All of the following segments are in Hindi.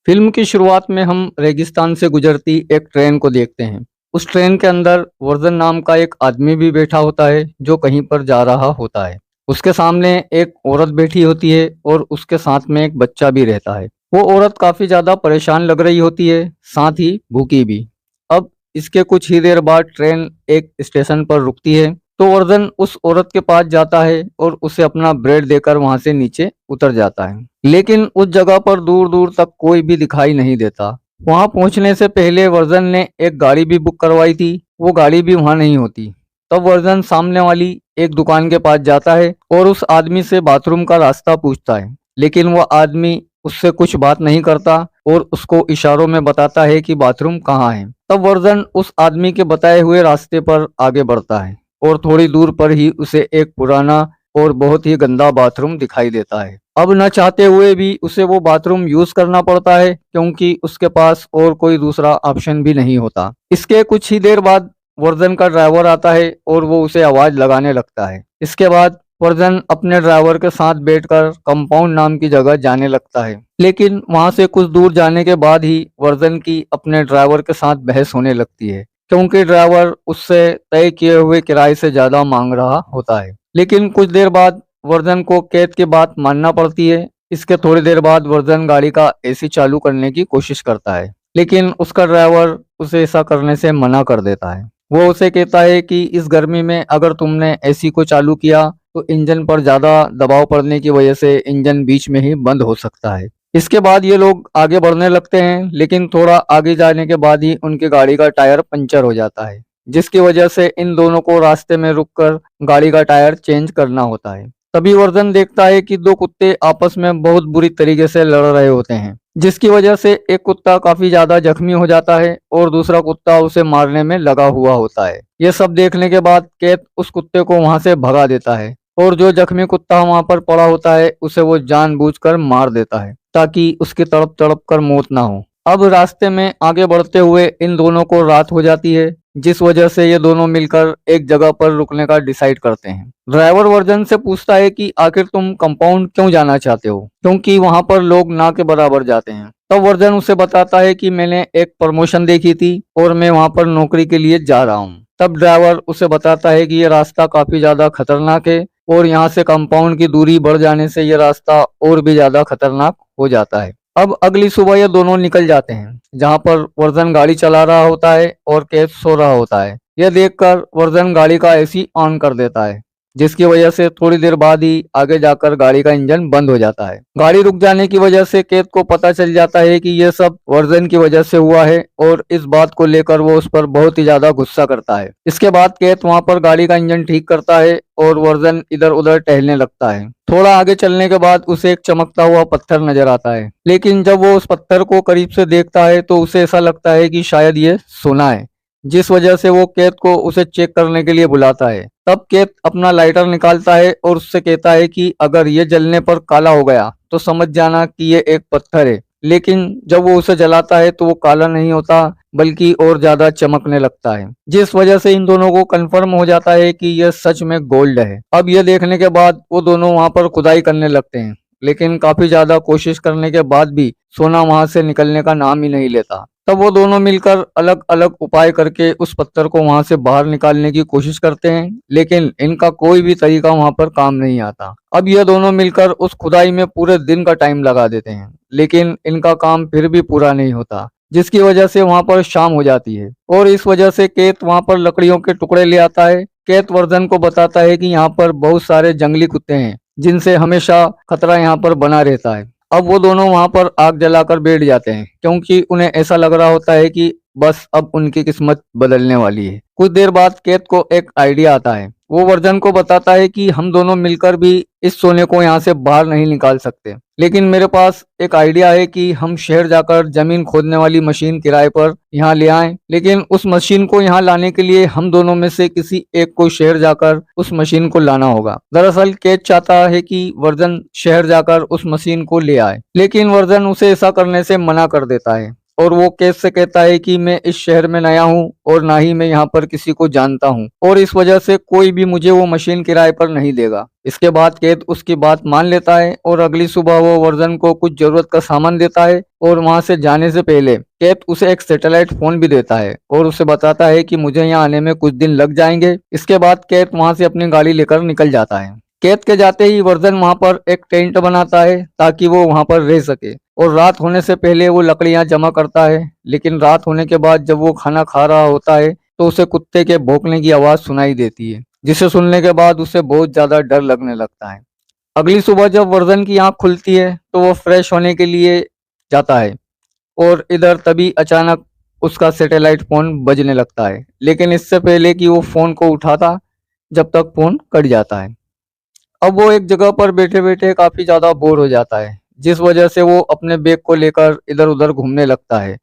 फिल्म की शुरुआत में हम रेगिस्तान से गुजरती एक ट्रेन को देखते हैं। उस ट्रेन के अंदर वर्जन नाम का एक आदमी भी बैठा होता है जो कहीं पर जा रहा होता है। उसके सामने एक औरत बैठी होती है और उसके साथ में एक बच्चा भी रहता है। वो औरत काफी ज्यादा परेशान लग रही होती है, साथ ही भूखी भी। अब इसके कुछ ही देर बाद ट्रेन एक स्टेशन पर रुकती है, तो वर्धन उस औरत के पास जाता है और उसे अपना ब्रेड देकर वहां से नीचे उतर जाता है। लेकिन उस जगह पर दूर दूर तक कोई भी दिखाई नहीं देता। वहां पहुंचने से पहले वर्धन ने एक गाड़ी भी बुक करवाई थी, वो गाड़ी भी वहां नहीं होती। तब वर्धन सामने वाली एक दुकान के पास जाता है और उस आदमी से बाथरूम का रास्ता पूछता है, लेकिन वह आदमी उससे कुछ बात नहीं करता और उसको इशारों में बताता है कि बाथरूम कहाँ है। तब वर्धन उस आदमी के बताए हुए रास्ते पर आगे बढ़ता है और थोड़ी दूर पर ही उसे एक पुराना और बहुत ही गंदा बाथरूम दिखाई देता है। अब न चाहते हुए भी उसे वो बाथरूम यूज करना पड़ता है, क्योंकि उसके पास और कोई दूसरा ऑप्शन भी नहीं होता। इसके कुछ ही देर बाद वर्धन का ड्राइवर आता है और वो उसे आवाज लगाने लगता है। इसके बाद वर्धन अपने ड्राइवर के साथ बैठकर कंपाउंड नाम की जगह जाने लगता है। लेकिन वहां से कुछ दूर जाने के बाद ही वर्धन की अपने ड्राइवर के साथ बहस होने लगती है, क्योंकि ड्राइवर उससे तय किए हुए किराए से ज्यादा मांग रहा होता है। लेकिन कुछ देर बाद वर्धन को कैद की बात मानना पड़ती है। इसके थोड़ी देर बाद वर्धन गाड़ी का एसी चालू करने की कोशिश करता है, लेकिन उसका ड्राइवर उसे ऐसा करने से मना कर देता है। वो उसे कहता है कि इस गर्मी में अगर तुमने एसी को चालू किया तो इंजन पर ज्यादा दबाव पड़ने की वजह से इंजन बीच में ही बंद हो सकता है। इसके बाद ये लोग आगे बढ़ने लगते हैं, लेकिन थोड़ा आगे जाने के बाद ही उनकी गाड़ी का टायर पंचर हो जाता है, जिसकी वजह से इन दोनों को रास्ते में रुककर गाड़ी का टायर चेंज करना होता है। तभी वर्धन देखता है कि दो कुत्ते आपस में बहुत बुरी तरीके से लड़ रहे होते हैं, जिसकी वजह से एक कुत्ता काफी ज्यादा जख्मी हो जाता है और दूसरा कुत्ता उसे मारने में लगा हुआ होता है। यह सब देखने के बाद केत उस कुत्ते को वहां से भगा देता है और जो जख्मी कुत्ता वहां पर पड़ा होता है उसे वो जानबूझकर मार देता है, ताकि उसकी तड़प तड़प कर मौत ना हो। अब रास्ते में आगे बढ़ते हुए इन दोनों को रात हो जाती है, जिस वजह से ये दोनों मिलकर एक जगह पर रुकने का डिसाइड करते हैं। ड्राइवर वर्जन से पूछता है कि आखिर तुम कंपाउंड क्यों जाना चाहते हो, क्योंकि वहां पर लोग ना के बराबर जाते हैं। तब वर्जन उसे बताता है कि मैंने एक प्रमोशन देखी थी और मैं वहां पर नौकरी के लिए जा रहा हूँ। तब ड्राइवर उसे बताता है कि ये रास्ता काफी ज्यादा खतरनाक है और यहाँ से कंपाउंड की दूरी बढ़ जाने से ये रास्ता और भी ज्यादा खतरनाक हो जाता है। अब अगली सुबह ये दोनों निकल जाते हैं, जहां पर वर्धन गाड़ी चला रहा होता है और केत सो रहा होता है। यह देखकर वर्धन गाड़ी का एसी ऑन कर देता है, जिसकी वजह से थोड़ी देर बाद ही आगे जाकर गाड़ी का इंजन बंद हो जाता है। गाड़ी रुक जाने की वजह से केत को पता चल जाता है कि यह सब वर्धन की वजह से हुआ है और इस बात को लेकर वो उस पर बहुत ही ज्यादा गुस्सा करता है। इसके बाद केत वहां पर गाड़ी का इंजन ठीक करता है और वर्धन इधर उधर टहलने लगता है। थोड़ा आगे चलने के बाद उसे एक चमकता हुआ पत्थर नजर आता है, लेकिन जब वो उस पत्थर को करीब से देखता है तो उसे ऐसा लगता है कि शायद ये सोना है, जिस वजह से वो केत को उसे चेक करने के लिए बुलाता है। तब केत अपना लाइटर निकालता है और उससे कहता है कि अगर ये जलने पर काला हो गया तो समझ जाना कि ये एक पत्थर है। लेकिन जब वो उसे जलाता है तो वो काला नहीं होता, बल्कि और ज्यादा चमकने लगता है, जिस वजह से इन दोनों को कंफर्म हो जाता है कि यह सच में गोल्ड है। अब यह देखने के बाद वो दोनों वहां पर खुदाई करने लगते हैं, लेकिन काफी ज्यादा कोशिश करने के बाद भी सोना वहां से निकलने का नाम ही नहीं लेता। तब वो दोनों मिलकर अलग अलग उपाय करके उस पत्थर को वहां से बाहर निकालने की कोशिश करते हैं, लेकिन इनका कोई भी तरीका वहां पर काम नहीं आता। अब ये दोनों मिलकर उस खुदाई में पूरे दिन का टाइम लगा देते हैं, लेकिन इनका काम फिर भी पूरा नहीं होता, जिसकी वजह से वहां पर शाम हो जाती है और इस वजह से केत वहां पर लकड़ियों के टुकड़े ले आता है। केत वर्धन को बताता है कि यहाँ पर बहुत सारे जंगली कुत्ते हैं, जिनसे हमेशा खतरा यहाँ पर बना रहता है। अब वो दोनों वहां पर आग जलाकर बैठ जाते हैं, क्योंकि उन्हें ऐसा लग रहा होता है कि बस अब उनकी किस्मत बदलने वाली है। कुछ देर बाद केत को एक आइडिया आता है। वो वर्धन को बताता है कि हम दोनों मिलकर भी इस सोने को यहाँ से बाहर नहीं निकाल सकते, लेकिन मेरे पास एक आइडिया है कि हम शहर जाकर जमीन खोदने वाली मशीन किराए पर यहाँ ले आएं। लेकिन उस मशीन को यहाँ लाने के लिए हम दोनों में से किसी एक को शहर जाकर उस मशीन को लाना होगा। दरअसल केत चाहता है कि वर्धन शहर जाकर उस मशीन को ले आए, लेकिन वर्धन उसे ऐसा करने से मना कर देता है, और वो कैद से कहता है कि मैं इस शहर में नया हूँ और ना ही मैं यहाँ पर किसी को जानता हूँ और इस वजह से कोई भी मुझे वो मशीन किराए पर नहीं देगा। इसके बाद कैद उसकी बात मान लेता है और अगली सुबह वो वर्जन को कुछ जरूरत का सामान देता है और वहां से जाने से पहले कैद उसे एक सैटेलाइट फोन भी देता है और उसे बताता है कि मुझे यहाँ आने में कुछ दिन लग जाएंगे। इसके बाद कैद वहां से अपनी गाड़ी लेकर निकल जाता है। कैद के जाते ही वर्जन वहां पर एक टेंट बनाता है ताकि वो वहां पर रह सके और रात होने से पहले वो लकड़ियां जमा करता है। लेकिन रात होने के बाद जब वो खाना खा रहा होता है तो उसे कुत्ते के भौंकने की आवाज सुनाई देती है, जिसे सुनने के बाद उसे बहुत ज्यादा डर लगने लगता है। अगली सुबह जब वर्जन की आंख खुलती है तो वो फ्रेश होने के लिए जाता है और इधर तभी अचानक उसका सैटेलाइट फोन बजने लगता है, लेकिन इससे पहले कि वो फोन को उठाता जब तक फोन कट जाता है। अब वो एक जगह पर बैठे बैठे काफी ज्यादा बोर हो जाता है, जिस वजह से वो अपने बैग को लेकर इधर उधर घूमने लगता है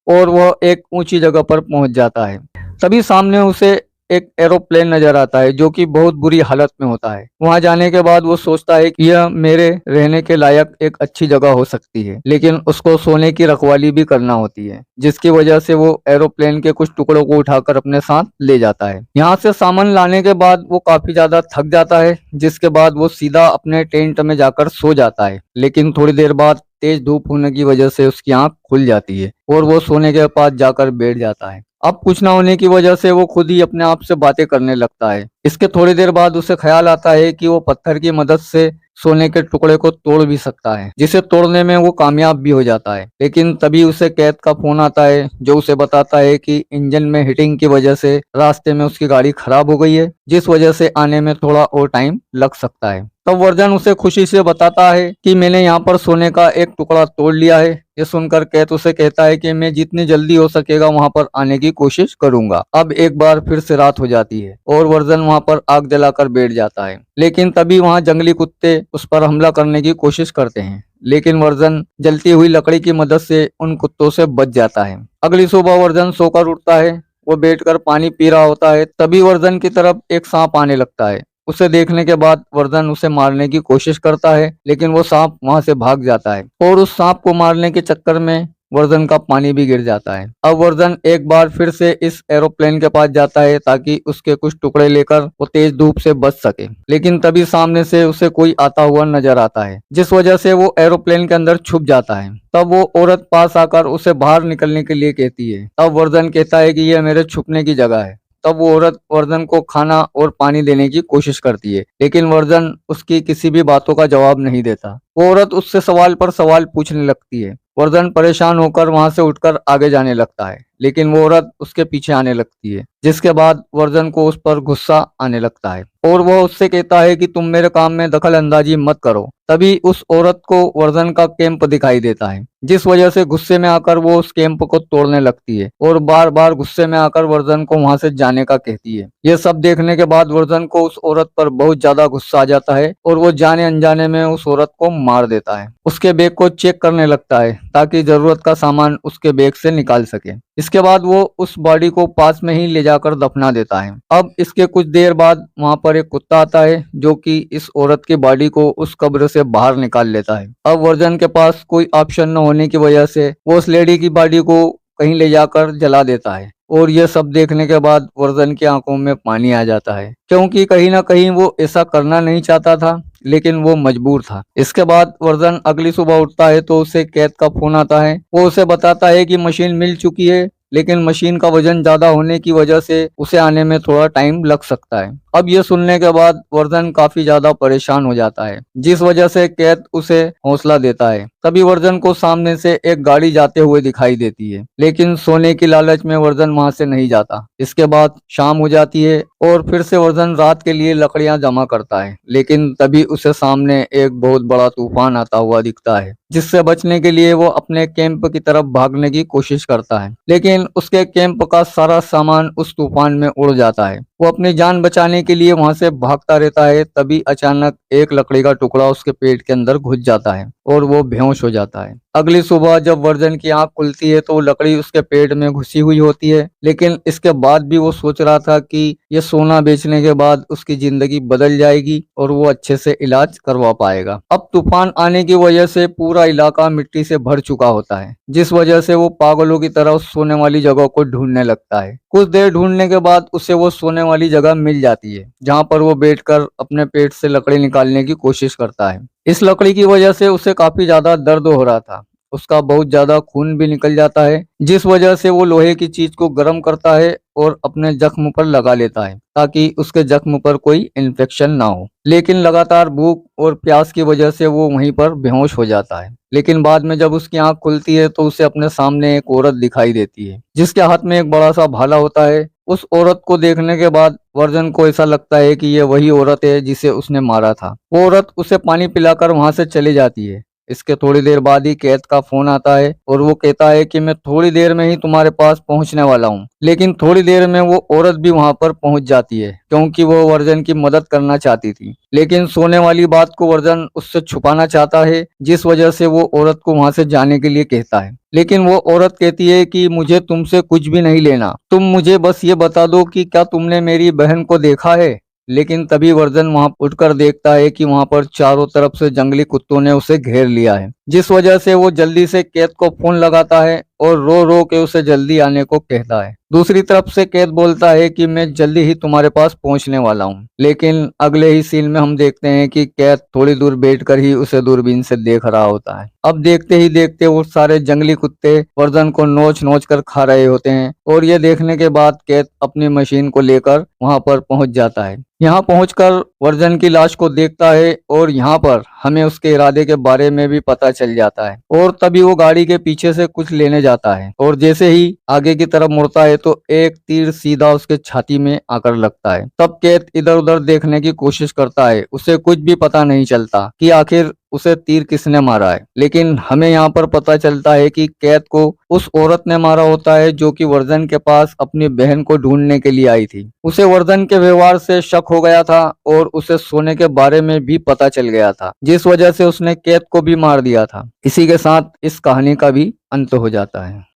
और वह एक ऊंची जगह पर पहुंच जाता है। तभी सामने उसे एक एरोप्लेन नजर आता है जो कि बहुत बुरी हालत में होता है। वहां जाने के बाद वो सोचता है कि यह मेरे रहने के लायक एक अच्छी जगह हो सकती है, लेकिन उसको सोने की रखवाली भी करना होती है, जिसकी वजह से वो एरोप्लेन के कुछ टुकड़ों को उठाकर अपने साथ ले जाता है। यहाँ से सामान लाने के बाद वो काफी ज्यादा थक जाता है, जिसके बाद वो सीधा अपने टेंट में जाकर सो जाता है। लेकिन थोड़ी देर बाद तेज धूप होने की वजह से उसकी आंख खुल जाती है और वो सोने के पास जाकर बैठ जाता है। अब कुछ ना होने की वजह से वो खुद ही अपने आप से बातें करने लगता है। इसके थोड़ी देर बाद उसे ख्याल आता है कि वो पत्थर की मदद से सोने के टुकड़े को तोड़ भी सकता है, जिसे तोड़ने में वो कामयाब भी हो जाता है। लेकिन तभी उसे कैद का फोन आता है जो उसे बताता है कि इंजन में हीटिंग की वजह से रास्ते में उसकी गाड़ी खराब हो गई है, जिस वजह से आने में थोड़ा और टाइम लग सकता है। तब वर्जन उसे खुशी से बताता है कि मैंने यहाँ पर सोने का एक टुकड़ा तोड़ लिया है। ये सुनकर कैथ उसे कहता है कि मैं जितनी जल्दी हो सकेगा वहां पर आने की कोशिश करूंगा। अब एक बार फिर से रात हो जाती है और वर्जन वहां पर आग जलाकर बैठ जाता है, लेकिन तभी वहां जंगली कुत्ते उस पर हमला करने की कोशिश करते हैं, लेकिन वर्जन जलती हुई लकड़ी की मदद से उन कुत्तों से बच जाता है। अगली सुबह वर्जन सोकर उठता है। वो बैठकर पानी पी रहा होता है, तभी वर्जन की तरफ एक सांप आने लगता है। उसे देखने के बाद वर्धन उसे मारने की कोशिश करता है, लेकिन वो सांप वहां से भाग जाता है और उस सांप को मारने के चक्कर में वर्धन का पानी भी गिर जाता है। अब वर्धन एक बार फिर से इस एरोप्लेन के पास जाता है ताकि उसके कुछ टुकड़े लेकर वो तेज धूप से बच सके, लेकिन तभी सामने से उसे कोई आता हुआ नजर आता है, जिस वजह से वो एरोप्लेन के अंदर छुप जाता है। तब वो औरत पास आकर उसे बाहर निकलने के लिए कहती है। तब वर्धन कहता है कि यह मेरे छुपने की जगह है। तब वो औरत वर्धन को खाना और पानी देने की कोशिश करती है, लेकिन वर्धन उसकी किसी भी बातों का जवाब नहीं देता। वो औरत उससे सवाल पर सवाल पूछने लगती है। वर्धन परेशान होकर वहां से उठकर आगे जाने लगता है, लेकिन वो औरत उसके पीछे आने लगती है, जिसके बाद वर्धन को उस पर गुस्सा आने लगता है और वह उससे कहता है कि तुम मेरे काम में दखल अंदाजी मत करो। तभी उस औरत को वर्धन का कैंप दिखाई देता है, जिस वजह से गुस्से में आकर वो उस कैंप को तोड़ने लगती है और बार बार गुस्से में आकर वर्धन को वहां से जाने का कहती है। ये सब देखने के बाद वर्धन को उस औरत पर बहुत ज्यादा गुस्सा आ जाता है और वो जाने अनजाने में उस औरत को मार देता है। उसके बैग को चेक करने लगता है ताकि जरूरत का सामान उसके बैग से निकाल सके। इसके बाद वो उस बॉडी को पास में ही ले जाकर दफना देता है। अब इसके कुछ देर बाद वहां पर एक कुत्ता आता है जो कि इस औरत की बॉडी को उस कब्र से बाहर निकाल लेता है। अब वर्जन के पास कोई ऑप्शन न होने की वजह से वो उस लेडी की बॉडी को कहीं ले जाकर जला देता है और यह सब देखने के बाद वर्जन की आंखों में पानी आ जाता है, क्योंकि कहीं ना कहीं वो ऐसा करना नहीं चाहता था, लेकिन वो मजबूर था। इसके बाद वर्जन अगली सुबह उठता है तो उसे कैद का फोन आता है। वो उसे बताता है कि मशीन मिल चुकी है, लेकिन मशीन का वजन ज्यादा होने की वजह से उसे आने में थोड़ा टाइम लग सकता है। अब ये सुनने के बाद वर्जन काफी ज्यादा परेशान हो जाता है, जिस वजह से कैद उसे हौसला देता है। तभी वर्जन को सामने से एक गाड़ी जाते हुए दिखाई देती है, लेकिन सोने की लालच में वर्जन वहां से नहीं जाता। इसके बाद शाम हो जाती है और फिर से वर्जन रात के लिए लकड़ियां जमा करता है, लेकिन तभी उसे सामने एक बहुत बड़ा तूफान आता हुआ दिखता है, जिससे बचने के लिए वो अपने कैंप की तरफ भागने की कोशिश करता है, लेकिन उसके कैंप का सारा सामान उस तूफान में उड़ जाता है वो अपनी जान बचाने के लिए वहां से भागता रहता है। तभी अचानक एक लकड़ी का टुकड़ा उसके पेट के अंदर घुस जाता है और वो बेहोश हो जाता है। अगली सुबह जब वर्जन की आंख खुलती है तो वो लकड़ी उसके पेट में घुसी हुई होती है, लेकिन इसके बाद भी वो सोच रहा था कि ये सोना बेचने के बाद उसकी जिंदगी बदल जाएगी और वो अच्छे से इलाज करवा पाएगा। अब तूफान आने की वजह से पूरा इलाका मिट्टी से भर चुका होता है, जिस वजह से वो पागलों की तरह उस सोने वाली जगह को ढूंढने लगता है। कुछ देर ढूंढने के बाद उसे वो सोने वाली जगह मिल जाती है, जहां पर वो बैठकर अपने पेट से लकड़ी निकालने की कोशिश करता है। इस लकड़ी की वजह से उसे काफी ज्यादा दर्द हो रहा था। उसका बहुत ज्यादा खून भी निकल जाता है, जिस वजह से वो लोहे की चीज को गर्म करता है और अपने जख्म पर लगा लेता है ताकि उसके जख्म पर कोई इन्फेक्शन ना हो। लेकिन लगातार भूख और प्यास की वजह से वो वहीं पर बेहोश हो जाता है। लेकिन बाद में जब उसकी आंख खुलती है तो उसे अपने सामने एक औरत दिखाई देती है, जिसके हाथ में एक बड़ा सा भाला होता है। उस औरत को देखने के बाद वर्जन को ऐसा लगता है कि ये वही औरत है जिसे उसने मारा था। वो औरत उसे पानी पिलाकर वहां से चली जाती है। इसके थोड़ी देर बाद ही कैद का फोन आता है और वो कहता है कि मैं थोड़ी देर में ही तुम्हारे पास पहुंचने वाला हूं। लेकिन थोड़ी देर में वो औरत भी वहां पर पहुंच जाती है, क्योंकि वो वर्जन की मदद करना चाहती थी। लेकिन सोने वाली बात को वर्जन उससे छुपाना चाहता है, जिस वजह से वो औरत को वहां से जाने के लिए कहता है। लेकिन वो औरत कहती है कि मुझे तुमसे कुछ भी नहीं लेना, तुम मुझे बस ये बता दो कि क्या तुमने मेरी बहन को देखा है। लेकिन तभी वर्जन वहां उठकर देखता है कि वहां पर चारों तरफ से जंगली कुत्तों ने उसे घेर लिया है, जिस वजह से वो जल्दी से कैद को फोन लगाता है और रो रो के उसे जल्दी आने को कहता है। दूसरी तरफ से कैद बोलता है कि मैं जल्दी ही तुम्हारे पास पहुंचने वाला हूं। लेकिन अगले ही सीन में हम देखते हैं कि कैद थोड़ी दूर बैठकर ही उसे दूरबीन से देख रहा होता है। अब देखते ही देखते वो सारे जंगली कुत्ते वर्जन को नोच नोच कर खा रहे होते हैं और ये देखने के बाद कैद अपनी मशीन को लेकर वहां पर पहुंच जाता है। यहाँ पहुंचकर वर्जन की लाश को देखता है और यहाँ पर हमें उसके इरादे के बारे में भी पता चल जाता है। और तभी वो गाड़ी के पीछे से कुछ लेने जाता है और जैसे ही आगे की तरफ मुड़ता है तो एक तीर सीधा उसके छाती में आकर लगता है। तब कैद इधर उधर देखने की कोशिश करता है, उसे कुछ भी पता नहीं चलता कि आखिर उसे तीर किसने मारा है। लेकिन हमें यहाँ पर पता चलता है कि कैद को उस औरत ने मारा होता है जो कि वर्जन के पास अपनी बहन को ढूंढने के लिए आई थी। उसे वर्जन के व्यवहार से शक हो गया था और उसे सोने के बारे में भी पता चल गया था, जिस वजह से उसने कैद को भी मार दिया था। इसी के साथ इस कहानी का भी अंत हो जाता है।